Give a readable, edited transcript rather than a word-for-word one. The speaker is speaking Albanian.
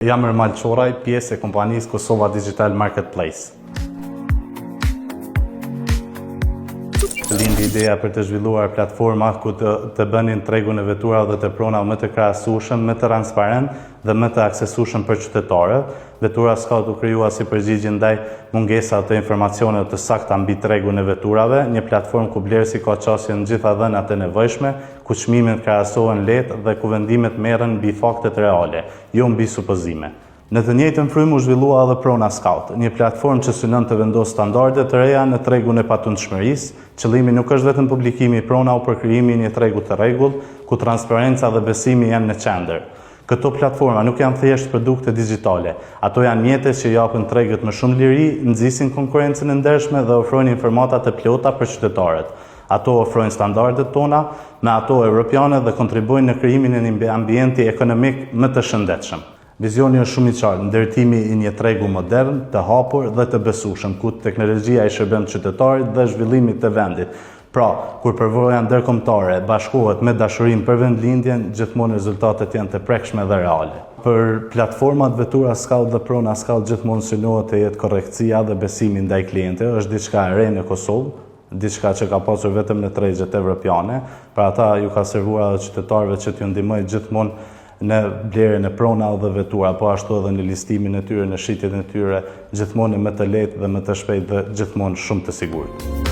Jam Ermal Qoraj, pjesë e kompanisë Kosova Digital Marketplace. Lindi ideja për të zhvilluar platforma ku të bënin tregun e vetura dhe të prona më të krahasueshëm, më të transparent dhe më të aksesueshëm për qytetarët. Vetura Scout u krijua si përgjigje ndaj mungesave të informacioneve të sakta mbi tregun e veturave, një platformë ku blerësi ka qasje në gjitha dhënat e nevojshme, ku çmimet krahasohen lehtë dhe ku vendimet merren mbi faktet reale, jo mbi supozime. Në të njëjtën frymë u zhvillua edhe Prona Scout, një platformë që synon të vendosë standarde të reja në tregun e patundshmërisë. Qëllimi nuk është vetëm publikimi i pronave për krijimin e një tregu të rregullt, ku transparenca dhe besimi janë në qendër. Këto platforma nuk janë thjesht produkte digjitale, ato janë mjete që japin tregët më shumë liri, nxisin konkurrencën e ndershme dhe ofrojnë informata të plota për qytetarët. Ato ofrojnë standardet tona, me ato europiane dhe kontribuojnë në krijimin e një ambienti ekonomik më të shëndetshëm. Vizioni është shumë i qartë, ndërtimi i një tregu modern, të hapur dhe të besueshëm, ku teknologjia i shërben qytetarit dhe zhvillimit të vendit. Pra, kur përvoja ndërkombëtare bashkohet me dashurinë për vendlindjen, gjithmonë rezultatet janë të prekshme dhe reale. Për platformat Vetura Scout dhe Prona Scout gjithmonë synohet të jetë korrektësia dhe besimi ndaj klientëve, është diçka e re në Kosovë, diçka që ka pasur vetëm në tregjet evropiane, për ata ju ka servuar edhe qytetarëve që t'ju ndihmojë gjithmonë në blerjen e prona dhe vetura, po ashtu edhe në listimin e tyre, në shitjen e tyre, gjithmonë më të lehtë dhe më të shpejtë dhe gjithmonë shumë të sigurt.